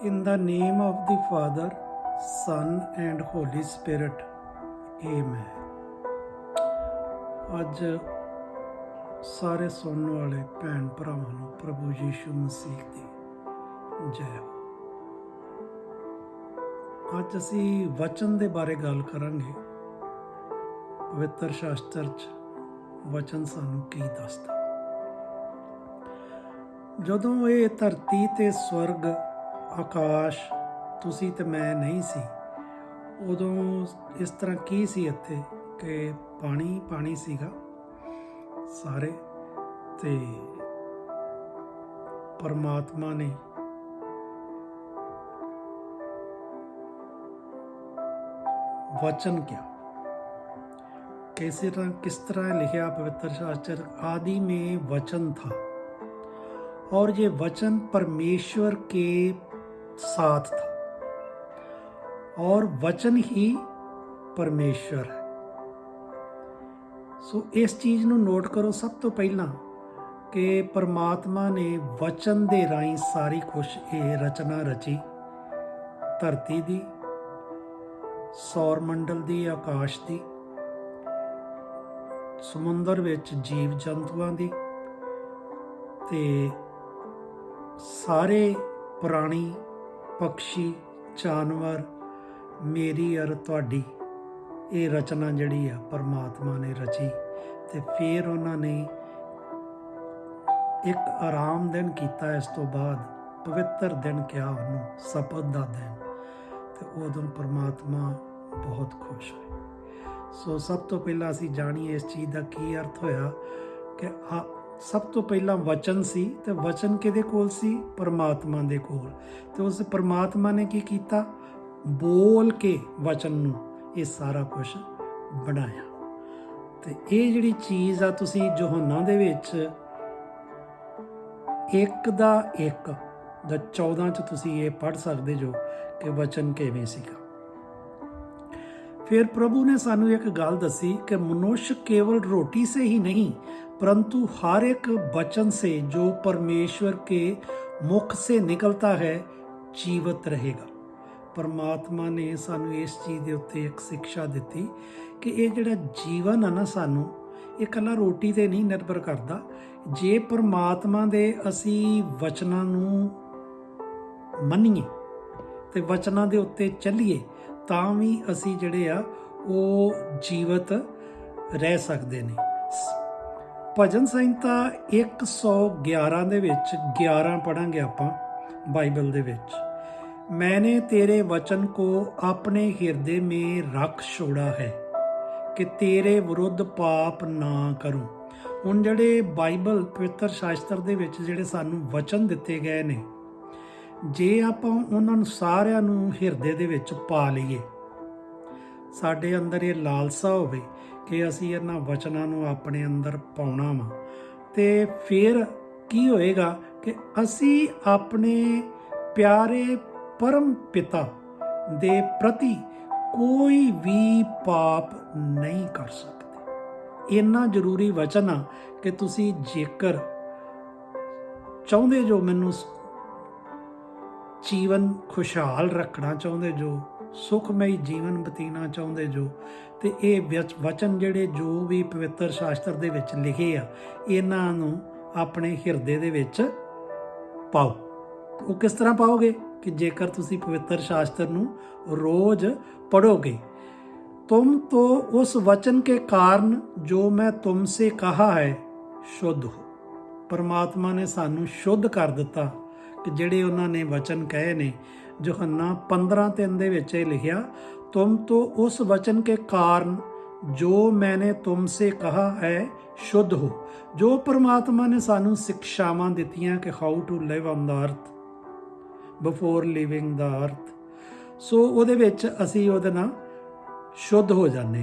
In the name of the Father, Son and Holy Spirit. Amen. ਅੱਜ ਸਾਰੇ ਸੁਣਨ ਵਾਲੇ ਭੈਣ ਭਰਾਵਾਂ ਨੂੰ ਪ੍ਰਭੂ ਯੀਸ਼ੂ ਮਸੀਹ ਦੀ ਜੈ ਹੋ। ਅੱਜ ਅਸੀਂ ਵਚਨ ਦੇ ਬਾਰੇ ਗੱਲ ਕਰਾਂਗੇ। ਪਵਿੱਤਰ ਸ਼ਾਸਤਰ 'ਚ ਵਚਨ ਸਾਨੂੰ ਕੀ ਦੱਸਦਾ। ਜਦੋਂ ਇਹ ਧਰਤੀ ਤੇ ਸਵਰਗ ਆਕਾਸ਼ ਤੁਸੀਂ ਤੇ ਮੈਂ ਨਹੀਂ ਸੀ, ਉਦੋਂ ਇਸ ਤਰ੍ਹਾਂ ਕੀ ਸੀ ਇੱਥੇ ਕਿ ਪਾਣੀ ਸੀਗਾ ਸਾਰੇ, ਤੇ ਪਰਮਾਤਮਾ ਨੇ वचन किया। किस तरह लिखा पवित्र शास्त्र, आदि में वचन था और ये वचन परमेश्वर के साथ था और वचन ही परमेश्वर है। सो इस चीज़ ਨੂੰ नोट करो सब तो पहला कि परमात्मा ने वचन दे राही सारी कुछ ये रचना रची, धरती दी, सौर मंडल ਦੀ, ਆਕਾਸ਼ ਦੀ, ਸਮੁੰਦਰ ਵਿੱਚ ਜੀਵ ਜੰਤੂਆਂ ਦੀ, ਤੇ ਸਾਰੇ ਪ੍ਰਾਣੀ ਪਕਸ਼ੀ ਜਾਨਵਰ, ਮੇਰੀ ਔਰ ਤੁਹਾਡੀ ਇਹ ਰਚਨਾ ਜਿਹੜੀ ਆ ਪਰਮਾਤਮਾ ਨੇ ਰਚੀ। ਤੇ ਫਿਰ ਉਹਨਾਂ ਨੇ ਇੱਕ ਆਰਾਮ ਦਿਨ ਕੀਤਾ, ਇਸ ਤੋਂ ਬਾਅਦ ਪਵਿੱਤਰ ਦਿਨ ਕਿਹਾ ਉਹਨੂੰ, ਸਬਤ ਦਾ ਦਿਨ। ਤੇ ਉਦੋਂ ਪਰਮਾਤਮਾ ਬਹੁਤ ਖੁਸ਼ ਹੋਏ। ਸੋ ਸਭ ਤੋਂ ਪਹਿਲਾਂ ਅਸੀਂ ਜਾਣੀਏ ਇਸ ਚੀਜ਼ ਦਾ ਕੀ ਅਰਥ ਹੋਇਆ ਕਿ ਸਭ ਤੋਂ ਪਹਿਲਾਂ ਵਚਨ ਸੀ, ਤੇ ਵਚਨ ਕਿਹਦੇ ਕੋਲ ਸੀ? ਪਰਮਾਤਮਾ ਦੇ ਕੋਲ। ਤੇ ਉਸ ਪਰਮਾਤਮਾ ਨੇ ਕੀ ਕੀਤਾ? ਬੋਲ ਕੇ ਵਚਨ ਨੂੰ ਇਹ ਸਾਰਾ ਕੁਝ ਬਣਾਇਆ। ਤੇ ਇਹ ਜਿਹੜੀ ਚੀਜ਼ ਆ ਤੁਸੀਂ ਯਹੋਨਾ ਦੇ ਵਿੱਚ 1:14 'ਚ ਤੁਸੀਂ ਇਹ ਪੜ੍ਹ ਸਕਦੇ ਜੋ ਕਿ ਵਚਨ ਕਿਵੇਂ ਸੀਗਾ। ਫਿਰ ਪ੍ਰਭੂ ਨੇ ਸਾਨੂੰ ਇੱਕ ਗੱਲ ਦੱਸੀ ਕਿ ਮਨੁੱਖ ਕੇਵਲ ਰੋਟੀ ਸੇ ਹੀ ਨਹੀਂ परंतु हर एक वचन से जो परमेश्वर के मुख से निकलता है जीवित रहेगा। परमात्मा ने सानू इस चीज़ के उत्ते एक शिक्षा दी कि ये जिहड़ा जीवन है ना, सानू ये कला रोटी ते नहीं निर्भर करता। जे परमात्मा दे असी वचनां नू मन्नीए ते वचनां दे उत्ते चलीए तां भी असी जिहड़े आ वो जीवित रह सकदे ने। भजन संहिता 111 ਦੇ ਵਿੱਚ 11 ਪੜਾਂਗੇ ਆਪਾਂ ਬਾਈਬਲ ਦੇ ਵਿੱਚ। मैंने तेरे वचन को अपने हृदय में रख छोड़ा है कि तेरे विरुद्ध पाप ना करूं। ਹੁਣ ਜਿਹੜੇ ਬਾਈਬਲ ਪਵਿੱਤਰ ਸ਼ਾਸਤਰ ਦੇ ਵਿੱਚ ਜਿਹੜੇ ਸਾਨੂੰ ਵਚਨ ਦਿੱਤੇ ਗਏ ਨੇ, ਜੇ ਆਪਾਂ ਉਹਨਾਂ ਨੂੰ ਸਾਰਿਆਂ ਨੂੰ ਹਿਰਦੇ ਦੇ ਵਿੱਚ ਪਾ ਲਈਏ, ਸਾਡੇ ਅੰਦਰ ਇਹ ਲਾਲਸਾ ਹੋਵੇ ਕਿ ਅਸੀਂ ਇਹਨਾਂ ਵਚਨਾਂ ਨੂੰ ਆਪਣੇ ਅੰਦਰ ਪਾਉਣਾ ਵਾ, ਤੇ ਫਿਰ ਕੀ ਹੋਏਗਾ ਕਿ ਅਸੀਂ ਆਪਣੇ ਪਿਆਰੇ ਪਰਮ ਪਿਤਾ ਦੇ ਪ੍ਰਤੀ ਕੋਈ ਵੀ ਪਾਪ ਨਹੀਂ ਕਰ ਸਕਦੇ। ਇੰਨਾ ਜ਼ਰੂਰੀ ਵਚਨ ਆ ਕਿ ਤੁਸੀਂ ਜੇਕਰ ਚਾਹੁੰਦੇ ਜੋ ਮੈਨੂੰ ਜੀਵਨ ਖੁਸ਼ਹਾਲ ਰੱਖਣਾ ਚਾਹੁੰਦੇ ਜੋ, ਸੁਖਮਈ ਜੀਵਨ ਬਤੀਣਾ ਚਾਹੁੰਦੇ ਜੋ, ਤੇ ਇਹ ਵਚਨ ਜਿਹੜੇ ਜੋ ਵੀ ਪਵਿੱਤਰ ਸ਼ਾਸਤਰ ਦੇ ਵਿੱਚ ਲਿਖੇ ਆ, ਇਹਨਾਂ ਨੂੰ ਆਪਣੇ ਹਿਰਦੇ ਦੇ ਵਿੱਚ ਪਾਓ। ਉਹ ਕਿਸ ਤਰ੍ਹਾਂ ਪਾਓਗੇ ਕਿ ਜੇਕਰ ਤੁਸੀਂ ਪਵਿੱਤਰ ਸ਼ਾਸਤਰ ਨੂੰ ਰੋਜ਼ ਪੜੋਗੇ। तुम तो उस वचन के कारण जो मैं तुमसे कहा है शुद्ध हो। परमात्मा ने सानू शुद्ध कर दिता कि ਜਿਹੜੇ ਉਹਨਾਂ ਨੇ ਵਚਨ ਕਹੇ ਨੇ। ਯਹੋਨਾ 15:3 ਦੇ ਵਿੱਚ ਇਹ ਲਿਖਿਆ, तुम तो उस वचन के कारण जो मैंने तुमसे कहा है शुद्ध हो। जो परमात्मा ने सानू ਸਿੱਖਿਆਵਾਂ ਦਿੱਤੀਆਂ ਕਿ how to live on the earth before living ਦਾ ਅਰਥ, ਸੋ ਉਹਦੇ ਵਿੱਚ ਅਸੀਂ ਉਹਦੇ ਨਾਲ शुद्ध हो जाने।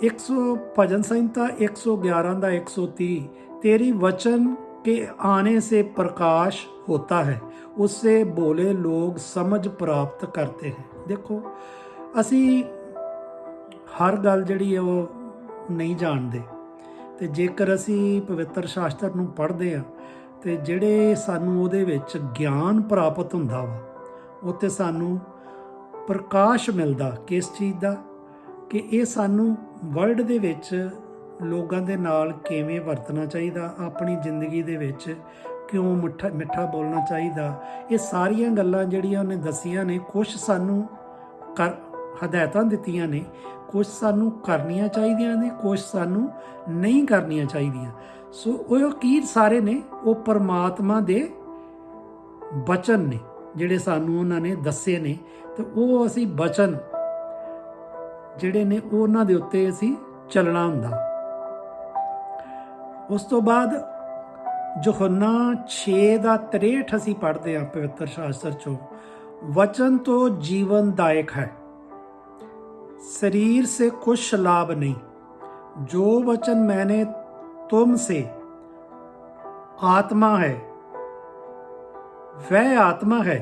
100 भजन संहिता 111 का 130, तेरी वचन के आने से प्रकाश होता है, उससे बोले लोग समझ प्राप्त करते हैं। देखो असी हर गल जिहड़ी है वो नहीं जानते, तो जेकर असी पवित्र शास्त्र नूं पढ़ते हैं ਤੇ ਜਿਹੜੇ ਸਾਨੂੰ ਉਹਦੇ ਵਿੱਚ ਗਿਆਨ ਪ੍ਰਾਪਤ ਹੁੰਦਾ ਵਾ, ਉੱਥੇ ਸਾਨੂੰ ਪ੍ਰਕਾਸ਼ ਮਿਲਦਾ ਕਿਸ ਚੀਜ਼ ਦਾ, ਕਿ ਇਹ ਸਾਨੂੰ ਵਰਲਡ ਦੇ ਵਿੱਚ ਲੋਕਾਂ ਦੇ ਨਾਲ ਕਿਵੇਂ ਵਰਤਣਾ ਚਾਹੀਦਾ, ਆਪਣੀ ਜ਼ਿੰਦਗੀ ਦੇ ਵਿੱਚ ਕਿਉਂ ਮਿੱਠਾ ਬੋਲਣਾ ਚਾਹੀਦਾ। ਇਹ ਸਾਰੀਆਂ ਗੱਲਾਂ ਜਿਹੜੀਆਂ ਉਹਨੇ ਦੱਸੀਆਂ ਨੇ, ਕੁਛ ਸਾਨੂੰ ਹਦਾਇਤਾਂ ਦਿੱਤੀਆਂ ਨੇ, ਕੁਛ ਸਾਨੂੰ ਕਰਨੀਆਂ ਚਾਹੀਦੀਆਂ ਨੇ, ਕੁਛ ਸਾਨੂੰ ਨਹੀਂ ਕਰਨੀਆਂ ਚਾਹੀਦੀਆਂ। ਸੋ ਉਹ ਕੀ ਸਾਰੇ ਨੇ, ਉਹ ਪਰਮਾਤਮਾ ਦੇ ਬਚਨ ਨੇ ਜਿਹੜੇ ਸਾਨੂੰ ਉਹਨਾਂ ਨੇ ਦੱਸੇ ਨੇ, ਤੇ ਉਹ ਅਸੀਂ ਬਚਨ ਜਿਹੜੇ ਨੇ ਉਹਨਾਂ ਦੇ ਉੱਤੇ ਅਸੀਂ ਚੱਲਣਾ ਹੁੰਦਾ। ਉਸ ਤੋਂ ਬਾਅਦ ਯਹੋਨਾ 6:63 ਅਸੀਂ ਪੜ੍ਹਦੇ ਹਾਂ ਪਵਿੱਤਰ ਸ਼ਾਸਤਰ ਚੋਂ, वचन तो जीवनदायक है, शरीर से कुछ लाभ नहीं। जो वचन मैंने तुमसे आत्मा है, वह आत्मा है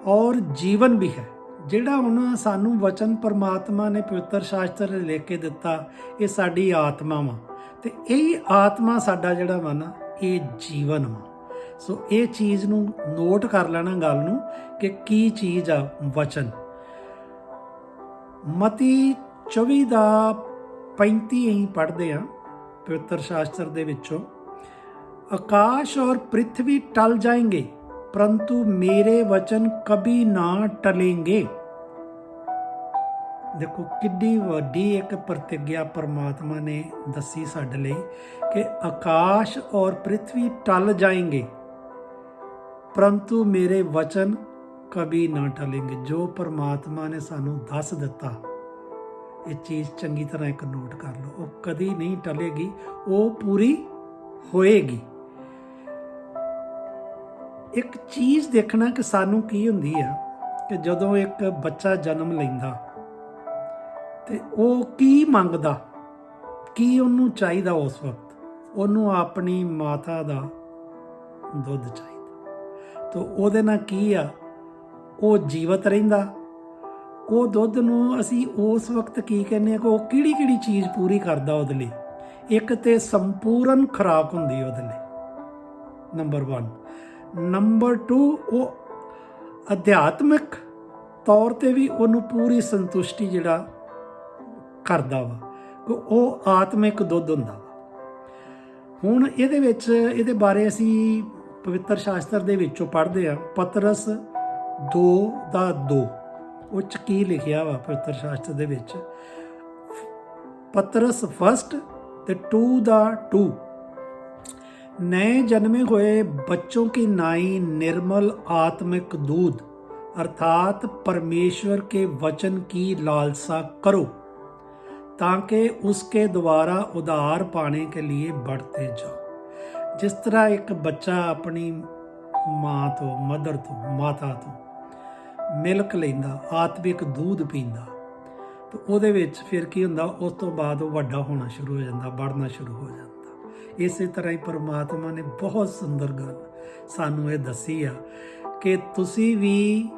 और जीवन भी है। ਜਿਹੜਾ ਹੁਣ ਸਾਨੂੰ ਵਚਨ ਪਰਮਾਤਮਾ ਨੇ ਪਵਿੱਤਰ ਸ਼ਾਸਤਰ ਲਿਖ ਕੇ ਦਿੱਤਾ, ਇਹ ਸਾਡੀ ਆਤਮਾ ਵਾ, ਤੇ ਇਹ ਆਤਮਾ ਸਾਡਾ ਜਿਹੜਾ ਵਾ ਨਾ, ਇਹ ਜੀਵਨ ਵਾ। ਸੋ ਇਹ ਚੀਜ਼ ਨੂੰ ਨੋਟ ਕਰ ਲੈਣਾ ਗੱਲ ਨੂੰ, ਕਿ ਕੀ ਚੀਜ਼ ਆ ਵਚਨ। ਮਤੀ 24:35 ਅਸੀਂ ਪੜ੍ਹਦੇ ਹਾਂ ਪਵਿੱਤਰ ਸ਼ਾਸਤਰ ਦੇ ਵਿੱਚੋਂ, ਆਕਾਸ਼ ਔਰ ਪ੍ਰਿਥਵੀ ਟਲ ਜਾਏਂਗੇ परंतु मेरे वचन कभी ना टलेंगे। देखो किड्डी वड्डी एक प्रतिज्ञा परमात्मा ने दसी साडे लई कि आकाश और पृथ्वी टल जाएंगे परंतु मेरे वचन कभी ना टलेंगे। जो परमात्मा ने सानू दस दिता, ये चीज़ चंगी तरह एक नोट कर लो, वो कभी नहीं टलेगी, वो पूरी होएगी। एक चीज़ देखना कि सानू की हुंदी है कि जदों एक बच्चा जन्म लैंदा ते वो की मंगदा, की उन्नू चाहिदा, उस वक्त उन्नू अपनी माता दा दुध चाहिदा। तो उहदे नाल की आ, वो जीवत रहिंदा। वो दुध नू असी उस वक्त की कहने कि वो किहड़ी किहड़ी चीज़ पूरी करदा उहदे लई। एक ते संपूर्ण खुराक हुंदी उहदे लई, नंबर 1। नंबर 2, वो अध्यात्मिक तौर पर भी उन्होंने पूरी संतुष्टि जिहड़ा करदा वा, कि वो आत्मिक दुध हुंदा वा। हुण इहदे विच इहदे बारे असीं पवित्र शास्त्र दे विचों पढ़दे आ, पतरस 2:2 उह च की लिखिया वा पवित्र शास्त्र दे विच, पतरस 1 ते 2:2, नए जन्मे हुए बच्चों की नाई निर्मल आत्मिक दूध अर्थात परमेश्वर के वचन की लालसा करो ताकि उसके द्वारा उद्धार पाने के लिए बढ़ते जाओ। जिस तरह एक बच्चा अपनी माँ तो मदर तो माता तो मिल्क लेंदा, आत्मिक दूध पींदा, तो ਉਹਦੇ ਵਿੱਚ ਫਿਰ ਕੀ ਹੁੰਦਾ, ਉਸ ਤੋਂ ਬਾਅਦ ਉਹ ਵੱਡਾ ਹੋਣਾ ਸ਼ੁਰੂ ਹੋ ਜਾਂਦਾ, बढ़ना शुरू हो ਜਾਂਦਾ। ਇਸੇ ਤਰ੍ਹਾਂ ਹੀ ਪਰਮਾਤਮਾ ਨੇ ਬਹੁਤ ਸੁੰਦਰ ਗੱਲ ਸਾਨੂੰ ਇਹ ਦੱਸੀ ਆ ਕਿ ਤੁਸੀਂ ਵੀ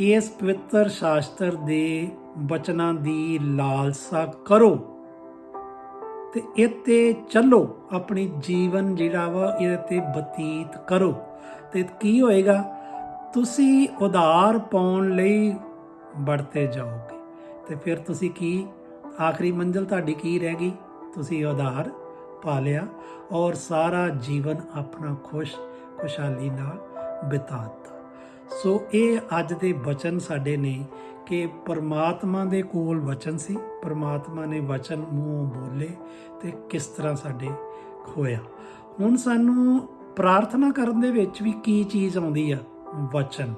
ਇਸ ਪਵਿੱਤਰ ਸ਼ਾਸਤਰ ਦੇ ਬਚਨਾਂ ਦੀ ਲਾਲਸਾ ਕਰੋ ਤੇ ਇਹ 'ਤੇ ਚੱਲੋ, ਆਪਣੀ ਜੀਵਨ ਜਿਹੜਾ ਵਾ ਇਹਦੇ 'ਤੇ ਬਤੀਤ ਕਰੋ, ਤੇ ਕੀ ਹੋਏਗਾ, ਤੁਸੀਂ ਉਧਾਰ ਪਾਉਣ ਲਈ बढ़ते ਜਾਓਗੇ। ਤੇ ਫਿਰ ਤੁਸੀਂ ਕੀ, ਆਖਰੀ ਮੰਜ਼ਿਲ ਤੁਹਾਡੀ ਕੀ ਰਹਿ ਗਈ, ਤੁਸੀਂ ਉਧਾਰ ਪਾ ਲਿਆ ਔਰ ਸਾਰਾ ਜੀਵਨ ਆਪਣਾ ਖੁਸ਼ਹਾਲੀ ਨਾਲ ਬਿਤਾ ਦਿੱਤਾ। ਸੋ ਇਹ ਅੱਜ ਦੇ ਬਚਨ ਸਾਡੇ ਨੇ ਕਿ ਪਰਮਾਤਮਾ ਦੇ ਕੋਲ ਵਚਨ ਸੀ, ਪਰਮਾਤਮਾ ਨੇ ਵਚਨ ਮੂੰਹੋਂ ਬੋਲੇ ਤੇ ਕਿਸ ਤਰ੍ਹਾਂ ਸਾਡੇ ਹੋਇਆ। ਹੁਣ ਸਾਨੂੰ ਪ੍ਰਾਰਥਨਾ ਕਰਨ ਦੇ ਵਿੱਚ ਵੀ ਕੀ ਚੀਜ਼ ਆਉਂਦੀ ਆ, ਵਚਨ।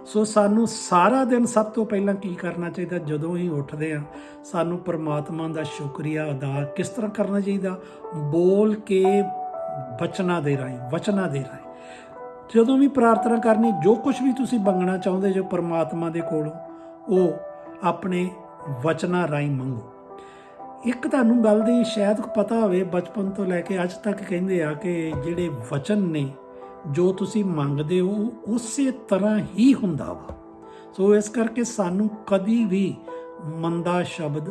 ਸੋ ਸਾਨੂੰ ਸਾਰਾ ਦਿਨ ਸਭ ਤੋਂ ਪਹਿਲਾਂ ਕੀ ਕਰਨਾ ਚਾਹੀਦਾ, ਜਦੋਂ ਹੀ ਉੱਠਦੇ ਹਾਂ ਸਾਨੂੰ ਪਰਮਾਤਮਾ ਦਾ ਸ਼ੁਕਰੀਆ ਅਦਾ ਕਿਸ ਤਰ੍ਹਾਂ ਕਰਨਾ ਚਾਹੀਦਾ, ਬੋਲ ਕੇ ਵਚਨਾਂ ਦੇ ਰਾਹੀਂ। ਜਦੋਂ ਵੀ ਪ੍ਰਾਰਥਨਾ ਕਰਨੀ, ਜੋ ਕੁਝ ਵੀ ਤੁਸੀਂ ਮੰਗਣਾ ਚਾਹੁੰਦੇ ਜੋ ਪਰਮਾਤਮਾ ਦੇ ਕੋਲੋਂ, ਉਹ ਆਪਣੇ ਵਚਨਾਂ ਰਾਹੀਂ ਮੰਗੋ। ਇੱਕ ਤੁਹਾਨੂੰ ਗੱਲ ਦੀ ਸ਼ਾਇਦ ਪਤਾ ਹੋਵੇ, ਬਚਪਨ ਤੋਂ ਲੈ ਕੇ ਅੱਜ ਤੱਕ ਕਹਿੰਦੇ ਆ ਕਿ ਜਿਹੜੇ ਵਚਨ ਨੇ ਜੋ ਤੁਸੀਂ ਮੰਗਦੇ ਹੋ ਉਸੇ ਤਰ੍ਹਾਂ ਹੀ ਹੁੰਦਾ ਵਾ। ਸੋ ਇਸ ਕਰਕੇ ਸਾਨੂੰ ਕਦੀ ਵੀ ਮੰਦਾ ਸ਼ਬਦ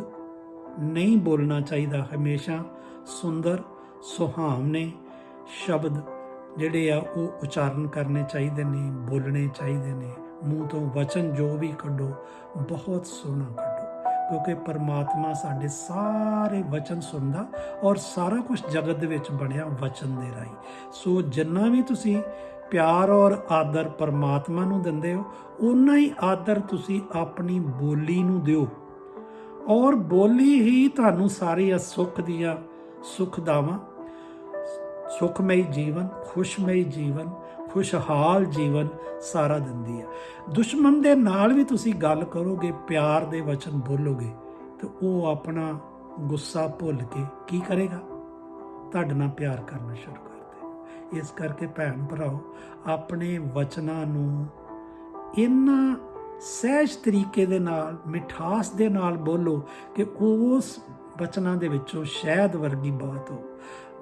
ਨਹੀਂ ਬੋਲਣਾ ਚਾਹੀਦਾ, ਹਮੇਸ਼ਾ ਸੁੰਦਰ ਸੁਹਾਵਨੇ ਸ਼ਬਦ ਜਿਹੜੇ ਆ ਉਹ ਉਚਾਰਨ ਕਰਨੇ ਚਾਹੀਦੇ ਨੇ, ਬੋਲਣੇ ਚਾਹੀਦੇ ਨੇ। ਮੂੰਹ ਤੋਂ ਵਚਨ ਜੋ ਵੀ ਕੱਢੋ ਬਹੁਤ ਸੋਹਣਾ ਕੱਢੋ, ਕਿਉਂਕਿ ਪਰਮਾਤਮਾ ਸਾਡੇ ਸਾਰੇ ਵਚਨ ਸੁਣਦਾ ਔਰ ਸਾਰਾ ਕੁਝ ਜਗਤ ਦੇ ਵਿੱਚ ਬਣਿਆ ਵਚਨ ਦੇ ਰਾਹੀਂ। ਸੋ ਜਿੰਨਾ ਵੀ ਤੁਸੀਂ ਪਿਆਰ ਔਰ ਆਦਰ ਪਰਮਾਤਮਾ ਨੂੰ ਦਿੰਦੇ ਹੋ, ਓਨਾ ਹੀ ਆਦਰ ਤੁਸੀਂ ਆਪਣੀ ਬੋਲੀ ਨੂੰ ਦਿਓ, ਔਰ ਬੋਲੀ ਹੀ ਤੁਹਾਨੂੰ ਸਾਰੀਆਂ ਸੁੱਖ ਦੀਆਂ ਸੁਖਦਾਵਾਂ, ਸੁਖਮਈ ਜੀਵਨ, ਖੁਸ਼ਮਈ ਜੀਵਨ, ਖੁਸ਼ਹਾਲ ਜੀਵਨ ਸਾਰਾ ਦਿੰਦੀ ਹੈ। ਦੁਸ਼ਮਣ ਦੇ ਨਾਲ ਵੀ ਤੁਸੀਂ ਗੱਲ ਕਰੋਗੇ, ਪਿਆਰ ਦੇ ਵਚਨ ਬੋਲੋਗੇ, ਤੇ ਉਹ ਆਪਣਾ ਗੁੱਸਾ ਭੁੱਲ ਕੇ ਕੀ ਕਰੇਗਾ? ਤੁਹਾਡੇ ਨਾਲ ਪਿਆਰ ਕਰਨਾ ਸ਼ੁਰੂ ਕਰ ਦੇ। ਇਸ ਕਰਕੇ ਭੈਣ ਭਰਾਓ, ਆਪਣੇ ਵਚਨਾਂ ਨੂੰ ਇੰਨਾ ਸਹਿਜ ਤਰੀਕੇ ਦੇ ਨਾਲ, ਮਿਠਾਸ ਦੇ ਨਾਲ ਬੋਲੋ ਕਿ ਉਸ ਵਚਨਾਂ ਦੇ ਵਿੱਚੋਂ ਸ਼ਹਿਦ ਵਰਗੀ ਬਾਤ ਹੋ,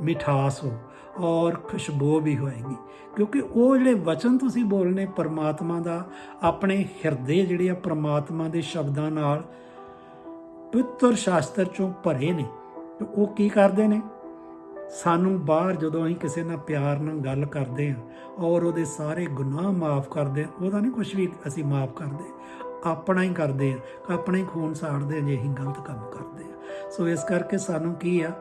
ਮਿਠਾਸ ਹੋ ਔਰ ਖੁਸ਼ਬੂ ਵੀ ਹੋਏਗੀ। ਕਿਉਂਕਿ ਉਹ ਜਿਹੜੇ ਵਚਨ ਤੁਸੀਂ ਬੋਲਨੇ ਪਰਮਾਤਮਾ ਦਾ, ਆਪਣੇ ਹਿਰਦੇ ਜਿਹੜੇ ਆ ਪਰਮਾਤਮਾ ਦੇ ਸ਼ਬਦਾਂ ਨਾਲ ਪਵਿੱਤਰ ਸ਼ਾਸਤਰ ਚੋਂ ਭਰੇ ਨੇ। ਤੇ ਉਹ ਕੀ ਕਰਦੇ ਨੇ? ਸਾਨੂੰ ਬਾਹਰ ਜਦੋਂ ਅਸੀਂ ਕਿਸੇ ਨਾਲ ਪਿਆਰ ਨਾਲ ਗੱਲ ਕਰਦੇ ਹਾਂ ਔਰ ਉਹਦੇ ਸਾਰੇ ਗੁਨਾਹ ਮਾਫ ਕਰਦੇ ਹਾਂ, ਉਹਦਾ ਨਹੀਂ ਕੁਝ ਵੀ ਅਸੀਂ ਮਾਫ ਕਰਦੇ, ਆਪਣਾ ਹੀ ਕਰਦੇ ਹਾਂ, ਆਪਣਾ ਹੀ ਖੂਨ ਸਾੜਦੇ ਹਾਂ ਜੇ ਅਸੀਂ ਗਲਤ ਕੰਮ ਕਰਦੇ ਹਾਂ। ਸੋ ਇਸ ਕਰਕੇ ਸਾਨੂੰ ਕੀ ਆ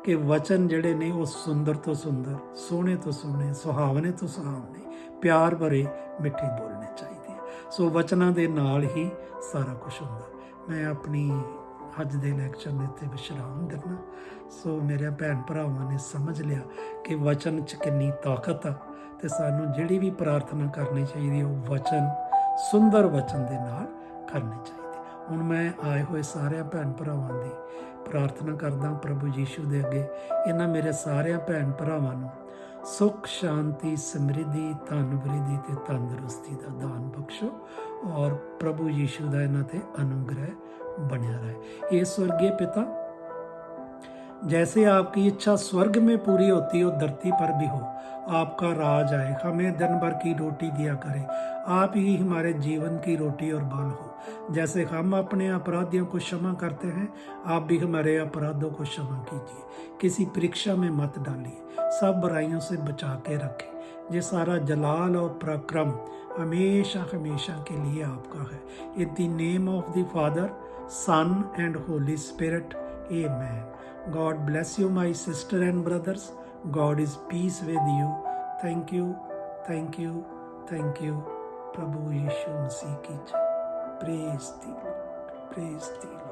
ਕਿ ਵਚਨ ਜਿਹੜੇ ਨੇ ਉਹ ਸੁੰਦਰ ਤੋਂ ਸੁੰਦਰ, ਸੋਹਣੇ ਤੋਂ ਸੋਹਣੇ, ਸੁਹਾਵਣੇ ਤੋਂ ਸੁਹਾਵਣੇ, ਪਿਆਰ ਭਰੇ, ਮਿੱਠੇ ਬੋਲਣੇ ਚਾਹੀਦੇ ਆ। ਸੋ ਵਚਨਾਂ ਦੇ ਨਾਲ ਹੀ ਸਾਰਾ ਕੁਝ ਹੁੰਦਾ। ਮੈਂ ਆਪਣੀ ਅੱਜ ਦੇ ਲੈਕਚਰ ਦੇ ਉੱਤੇ ਵਿਸ਼ਰਾਮ ਕਰਨਾ। ਸੋ ਮੇਰੇ ਭੈਣ ਭਰਾਵਾਂ ਨੇ ਸਮਝ ਲਿਆ ਕਿ ਵਚਨ 'ਚ ਕਿੰਨੀ ਤਾਕਤ ਆ, ਤੇ ਸਾਨੂੰ ਜਿਹੜੀ ਵੀ ਪ੍ਰਾਰਥਨਾ ਕਰਨੀ ਚਾਹੀਦੀ ਉਹ ਵਚਨ, ਸੁੰਦਰ ਵਚਨ ਦੇ ਨਾਲ ਕਰਨੀ ਚਾਹੀਦੀ। ਹੁਣ ਮੈਂ ਆਏ ਹੋਏ ਸਾਰਿਆਂ ਭੈਣ ਭਰਾਵਾਂ ਦੀ ਪ੍ਰਾਰਥਨਾ ਕਰਦਾ ਪ੍ਰਭੂ ਯੀਸ਼ੂ ਦੇ ਅੱਗੇ, ਇਹਨਾਂ ਮੇਰੇ ਸਾਰਿਆਂ ਭੈਣ ਭਰਾਵਾਂ ਨੂੰ ਸੁੱਖ, ਸ਼ਾਂਤੀ, ਸਮਰਿੱਧੀ, ਧਨ ਵਰਿੱਧੀ ਤੇ ਤੰਦਰੁਸਤੀ ਦਾ ਦਾਨ ਬਖਸ਼ੋ, ਔਰ ਪ੍ਰਭੂ ਯੀਸ਼ੂ ਦਾ ਇਹਨਾਂ ਤੇ ਅਨੁਗ੍ਰਹਿ बना रहे। ये स्वर्गीय पिता, जैसे आपकी इच्छा स्वर्ग में पूरी होती हो, धरती पर भी हो। आपका राज आए, हमें दिन भर की रोटी दिया करे। आप ही हमारे जीवन की रोटी और बल हो। जैसे हम अपने अपराधियों को क्षमा करते हैं, आप भी हमारे अपराधों को क्षमा कीजिए। किसी परीक्षा में मत डालिए, सब बुराइयों से बचा के रखें। ये सारा जलाल और पराक्रम हमेशा हमेशा के लिए आपका है। In the name of the father, Son and Holy Spirit. Amen. God bless you, my sister and brothers. God is peace with you. Thank you, thank you, thank you. Prabhu Yeshu Masih ki jai. Praise the Lord. Praise the Lord.